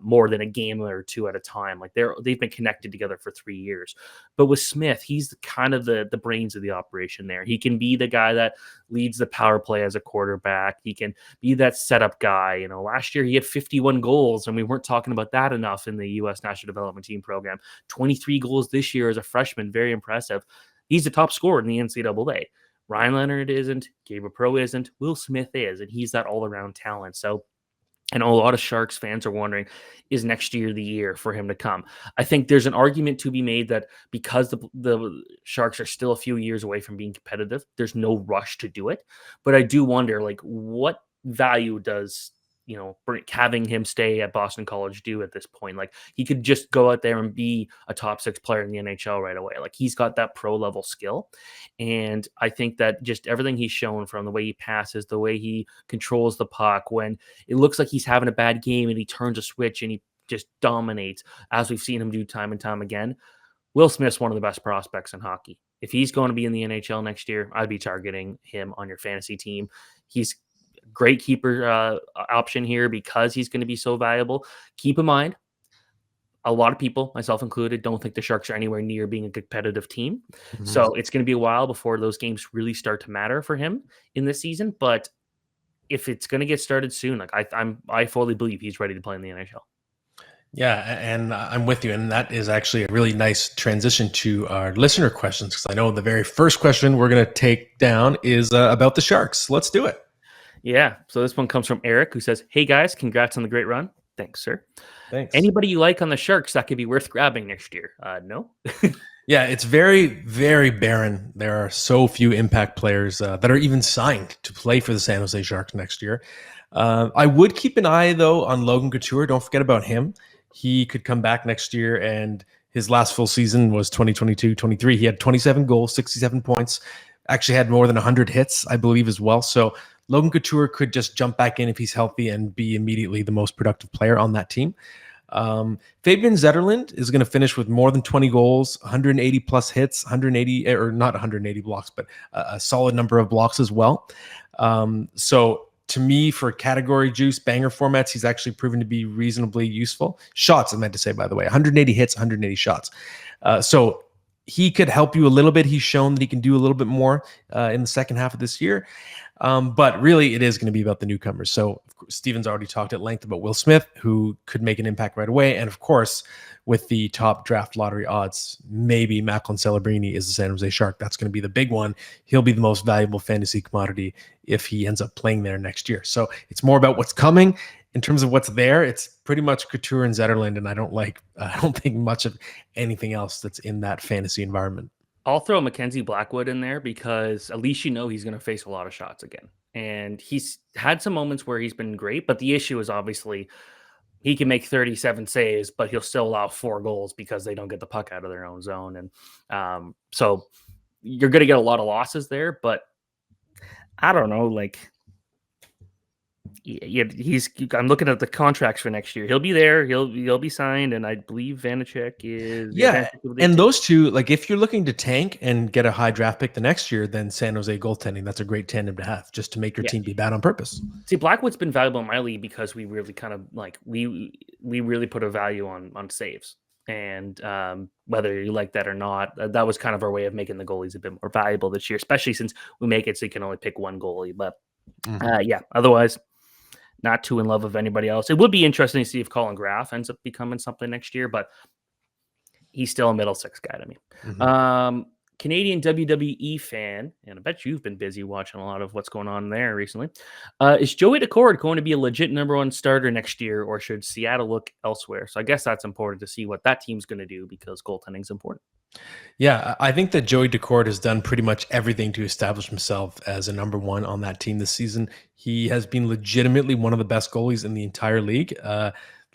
more than a game or two at a time. Like they've been connected together for 3 years. But with Smith, he's kind of the brains of the operation there. He can be the guy that leads the power play as a quarterback. He can be that setup guy. Last year he had 51 goals, and we weren't talking about that enough in the U.S. National Development Team program. 23 goals this year as a freshman, very impressive. He's the top scorer in the NCAA. Ryan Leonard isn't, Gabriel Perreault isn't, Will Smith is, and he's that all-around talent. So I know a lot of Sharks fans are wondering, is next year the year for him to come? I think there's an argument to be made that because the Sharks are still a few years away from being competitive, there's no rush to do it. But I do wonder, what value does having him stay at Boston College do at this point? Like, he could just go out there and be a top 6 player in the NHL right away. Like, he's got that pro level skill. And I think that just everything he's shown, from the way he passes, the way he controls the puck, when it looks like he's having a bad game and he turns a switch and he just dominates, as we've seen him do time and time again. Will Smith's one of the best prospects in hockey. If he's going to be in the NHL next year, I'd be targeting him on your fantasy team. He's a great keeper option here because he's going to be so valuable. Keep in mind, a lot of people, myself included, don't think the Sharks are anywhere near being a competitive team. Mhm. So it's going to be a while before those games really start to matter for him in this season. But if it's going to get started soon, like I fully believe he's ready to play in the NHL. Yeah, and I'm with you. And that is actually a really nice transition to our listener questions, because I know the very first question we're going to take down is about the Sharks. Let's do it. Yeah. So this one comes from Eric, who says, "Hey guys, congrats on the great run." Thanks, sir. Thanks. Anybody you like on the Sharks that could be worth grabbing next year? No. Yeah, it's very, very barren. There are so few impact players that are even signed to play for the San Jose Sharks next year. I would keep an eye, though, on Logan Couture. Don't forget about him. He could come back next year, and his last full season was 2022-23. He had 27 goals, 67 points, actually had more than 100 hits, I believe, as well. So Logan Couture could just jump back in if he's healthy and be immediately the most productive player on that team. Fabian Zetterlund is going to finish with more than 20 goals, 180 plus hits, 180 or not 180 blocks, but a solid number of blocks as well. So to me, for category juice banger formats, he's actually proven to be reasonably useful. Shots, I meant to say, by the way, 180 hits, 180 shots. So he could help you a little bit. He's shown that he can do a little bit more in the second half of this year. But really, it is going to be about the newcomers. So Steven's already talked at length about Will Smith, who could make an impact right away. And of course, with the top draft lottery odds, maybe Macklin Celebrini is the San Jose Shark. That's going to be the big one. He'll be the most valuable fantasy commodity if he ends up playing there next year. So it's more about what's coming. In terms of what's there, it's pretty much Couture and Zetterlund, and I don't think much of anything else that's in that fantasy environment. I'll throw Mackenzie Blackwood in there because at least he's going to face a lot of shots again. And he's had some moments where he's been great, but the issue is obviously he can make 37 saves, but he'll still allow 4 goals because they don't get the puck out of their own zone. And so you're going to get a lot of losses there, but I don't know, like I'm looking at the contracts for next year. He'll be there. He'll be signed, and I believe Vanacek is. And those two, like if you're looking to tank and get a high draft pick the next year, then San Jose goaltending, that's a great tandem to have, just to make your team be bad on purpose. See, Blackwood's been valuable in my league because we really kind of we really put a value on saves, and whether you like that or not, that was kind of our way of making the goalies a bit more valuable this year, especially since we make it so you can only pick one goalie. But otherwise, not too in love with anybody else. It would be interesting to see if Colin Graff ends up becoming something next year, but he's still a middle six guy to me. Mm-hmm. Canadian WWE fan, and I bet you've been busy watching a lot of what's going on there recently. Is Joey Daccord going to be a legit number 1 starter next year, or should Seattle look elsewhere? So I guess that's important to see what that team's going to do because goaltending is important. Yeah, I think that Joey Daccord has done pretty much everything to establish himself as a number 1 on that team this season. He has been legitimately one of the best goalies in the entire league.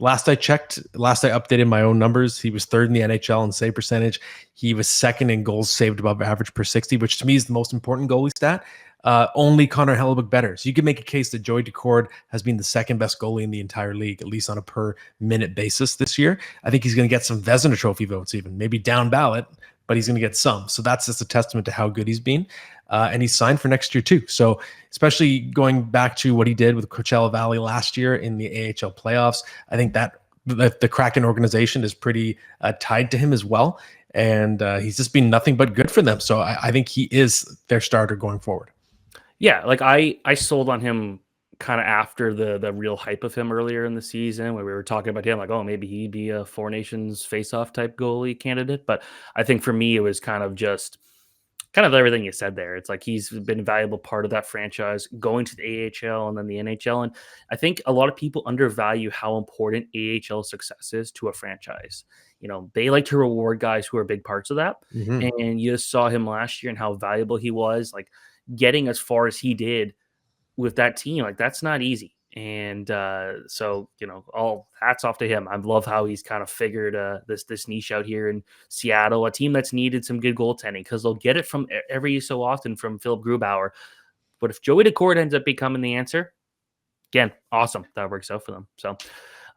Last I updated my own numbers, he was 3rd in the NHL in save percentage. He was 2nd in goals saved above average per 60, which to me is the most important goalie stat. Only Connor Hellebuyck better. So you can make a case that Joey Daccord has been the 2nd best goalie in the entire league, at least on a per minute basis this year. I think he's going to get some Vezina Trophy votes, even maybe down ballot, but he's going to get some. So that's just a testament to how good he's been. And he's signed for next year too. So especially going back to what he did with Coachella Valley last year in the AHL playoffs, I think that the Kraken organization is pretty tied to him as well. And he's just been nothing but good for them. So I think he is their starter going forward. Yeah, like I sold on him kind of after the real hype of him earlier in the season where we were talking about him like, oh, maybe he'd be a Four Nations face-off type goalie candidate. But I think for me, it was kind of everything you said there. It's like he's been a valuable part of that franchise going to the AHL and then the NHL. And I think a lot of people undervalue how important AHL success is to a franchise. You know, they like to reward guys who are big parts of that. Mm-hmm. And you just saw him last year and how valuable he was, like getting as far as he did with that team. Like that's not easy. And so, you know, all hats off to him. I love how he's kind of figured this niche out here in Seattle, a team that's needed some good goaltending because they'll get it from every so often from Philip Grubauer. But if Joey Daccord ends up becoming the answer, again, awesome. That works out for them. So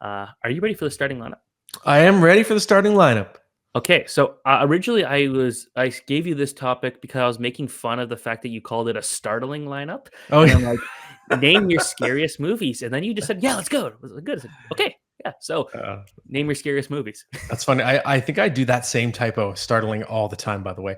Are you ready for the starting lineup? I am ready for the starting lineup. Okay, so originally I gave you this topic because I was making fun of the fact that you called it a startling lineup, Oh, and yeah. I'm like, name your scariest movies, and then you just said, yeah, let's go. It was good. I said, okay, yeah. So name your scariest movies. That's funny. I think I do that same typo, startling all the time, by the way.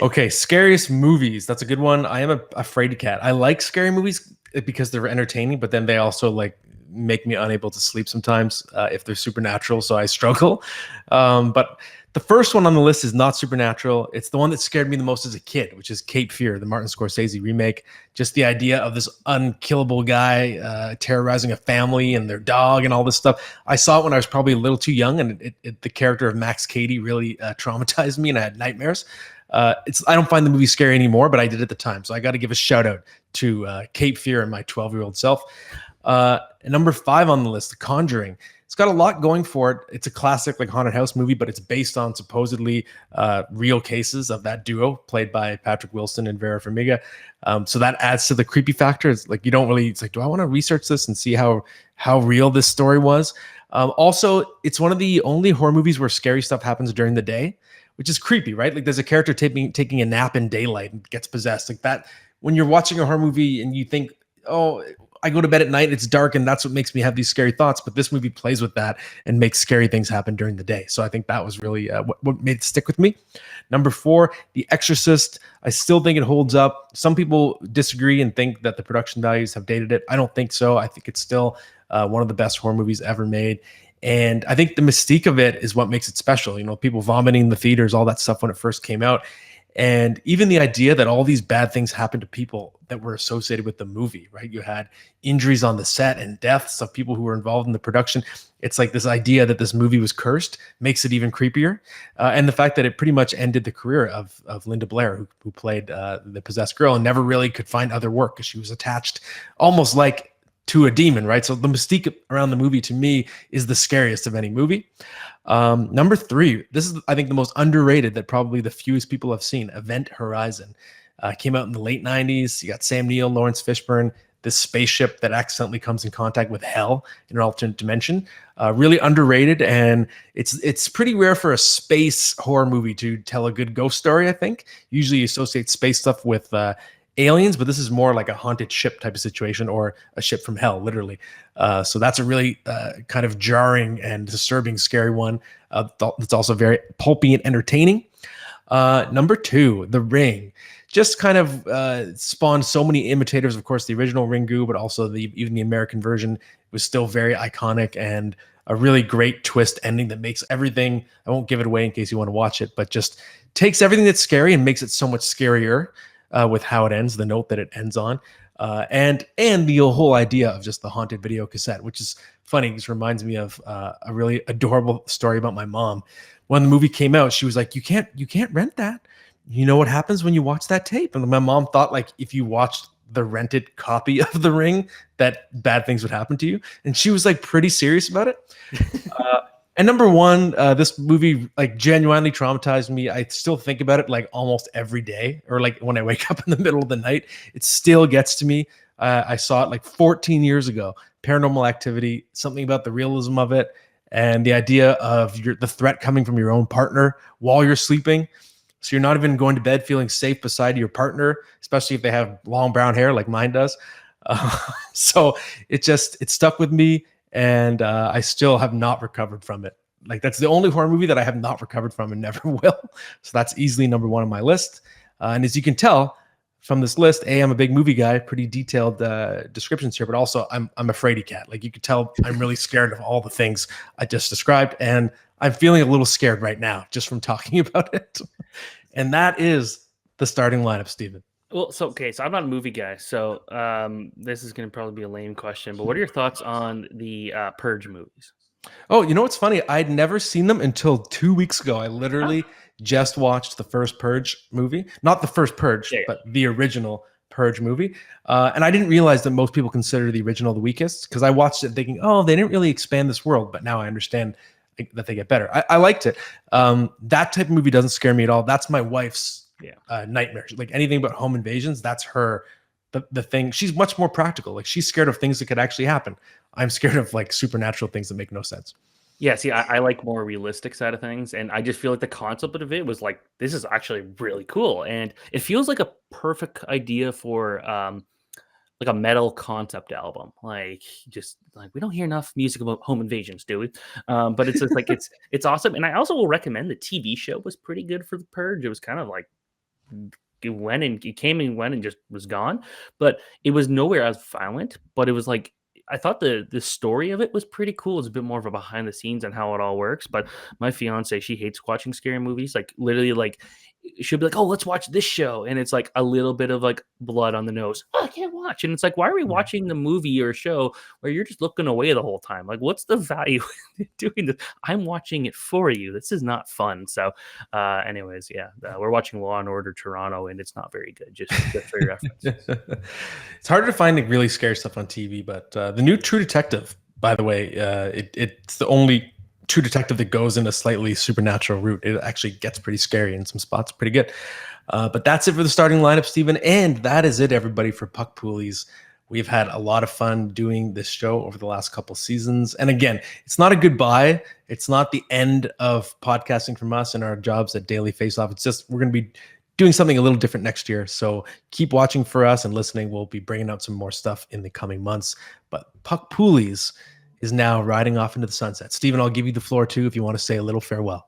Okay, scariest movies. That's a good one. I am a afraid cat. I like scary movies because they're entertaining, but then they also like make me unable to sleep sometimes if they're supernatural. So I struggle. But the first one on the list is not supernatural. It's the one that scared me the most as a kid, which is Cape Fear, the Martin Scorsese remake. Just the idea of this unkillable guy terrorizing a family and their dog and all this stuff. I saw it when I was probably a little too young, and the character of Max Cady really traumatized me, and I had nightmares. I don't find the movie scary anymore, but I did at the time. So I got to give a shout out to Cape Fear and my 12-year-old self. Number 5 on the list, The Conjuring. It's got a lot going for it. It's a classic like haunted house movie, but it's based on supposedly real cases of that duo played by Patrick Wilson and Vera Farmiga. So that adds to the creepy factor. It's like you don't really. It's like, do I want to research this and see how real this story was? Also, it's one of the only horror movies where scary stuff happens during the day, which is creepy, right? Like there's a character taking a nap in daylight and gets possessed. Like that, when you're watching a horror movie and you think, oh, I go to bed at night, it's dark, and that's what makes me have these scary thoughts. But this movie plays with that and makes scary things happen during the day. So I think that was really what made it stick with me. Number 4, The Exorcist. I still think it holds up. Some people disagree and think that the production values have dated it. I don't think so. I think it's still one of the best horror movies ever made. And I think the mystique of it is what makes it special. You know, people vomiting in the theaters, all that stuff when it first came out. And even the idea that all these bad things happened to people that were associated with the movie, right? You had injuries on the set and deaths of people who were involved in the production. It's like this idea that this movie was cursed makes it even creepier. And the fact that it pretty much ended the career of Linda Blair, who played the possessed girl and never really could find other work because she was attached almost like to a demon, right? So the mystique around the movie to me is the scariest of any movie. Number 3, this is, I think, the most underrated that probably the fewest people have seen, Event Horizon. Came out in the late 90s. You got Sam Neill, Lawrence Fishburne, this spaceship that accidentally comes in contact with hell in an alternate dimension. Really underrated, and it's pretty rare for a space horror movie to tell a good ghost story, I think. Usually you associate space stuff with aliens, but this is more like a haunted ship type of situation, or a ship from hell, literally. So that's a really kind of jarring and disturbing, scary one. It's also very pulpy and entertaining. Number 2, The Ring. Just kind of spawned so many imitators. Of course, the original Ringu, but also even the American version was still very iconic, and a really great twist ending that makes everything, I won't give it away in case you want to watch it, but just takes everything that's scary and makes it so much scarier with how it ends, the note that it ends on. And the whole idea of just the haunted video cassette, which is funny. This reminds me of a really adorable story about my mom. When the movie came out, she was like, you can't rent that. You know what happens when you watch that tape? And my mom thought, like, if you watched the rented copy of The Ring, that bad things would happen to you. And she was like pretty serious about it. And number 1, this movie like genuinely traumatized me. I still think about it like almost every day, or like when I wake up in the middle of the night, it still gets to me. I saw it like 14 years ago. Paranormal Activity, something about the realism of it and the idea of the threat coming from your own partner while you're sleeping. So you're not even going to bed feeling safe beside your partner, especially if they have long brown hair like mine does. So it stuck with me. And I still have not recovered from it. Like, that's the only horror movie that I have not recovered from and never will. So that's easily number 1 on my list. And as you can tell from this list, I'm a big movie guy, pretty detailed descriptions here, but also I'm a fraidy cat. Like, you could tell I'm really scared of all the things I just described. And I'm feeling a little scared right now just from talking about it. And that is the starting lineup, Steven. Well, so I'm not a movie guy, so this is going to probably be a lame question. But what are your thoughts on the Purge movies? Oh, you know what's funny? I'd never seen them until 2 weeks ago. I literally just watched the first Purge movie, not the first Purge, but the original Purge movie. And I didn't realize that most people consider the original the weakest, because I watched it thinking, oh, they didn't really expand this world. But now I understand that they get better. I liked it. That type of movie doesn't scare me at all. That's my wife's nightmare. Like anything but home invasions, that's her the thing. She's much more practical. Like she's scared of things that could actually happen. I'm scared of like supernatural things that make no sense. Yeah, see, I like more realistic side of things, and I just feel like the concept of it was like, this is actually really cool, and it feels like a perfect idea for like a metal concept album. Like, just like we don't hear enough music about home invasions, do we? But it's just like it's awesome, and I also will recommend the TV show was pretty good for the Purge. It was kind of like it came and went and just was gone, but it was nowhere as violent. But it was like I thought the story of it was pretty cool. It's a bit more of a behind the scenes and how it all works. But my fiance, she hates watching scary movies. Like literally, like she'll be like, "Oh, let's watch this show," and it's like a little bit of like blood on the nose. Oh, I can't watch, and it's like, why are we watching the movie or show where you're just looking away the whole time? Like, what's the value in doing this? I'm watching it for you. This is not fun. So, anyways, yeah, we're watching Law and Order Toronto, and it's not very good. Just for your reference. It's harder to find like, really scary stuff on TV, but the new True Detective, by the way, it's the only True Detective that goes in a slightly supernatural route. It actually gets pretty scary in some spots, pretty good. But that's it for the starting lineup, Stephen, and that is it, everybody, for Puck Poolies. We've had a lot of fun doing this show over the last couple seasons. And again, it's not a goodbye. It's not the end of podcasting from us and our jobs at Daily Faceoff. It's just we're going to be doing something a little different next year. So keep watching for us and listening. We'll be bringing out some more stuff in the coming months. But Puck Poolies is now riding off into the sunset. Stephen, I'll give you the floor too if you want to say a little farewell.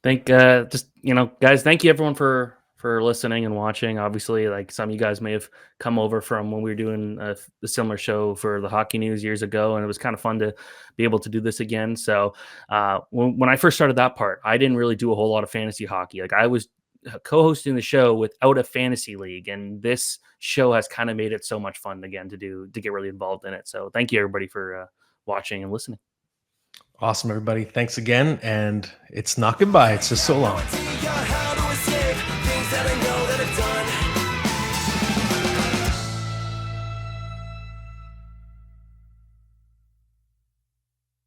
Guys, thank you everyone for listening and watching. Obviously, like some of you guys may have come over from when we were doing a similar show for the Hockey News years ago, and it was kind of fun to be able to do this again. So when I first started that part, I didn't really do a whole lot of fantasy hockey. Like I was co-hosting the show without a fantasy league, and this show has kind of made it so much fun again to get really involved in it. So thank you everybody for watching and listening. Awesome, everybody. Thanks again. And it's not goodbye. It's just so long.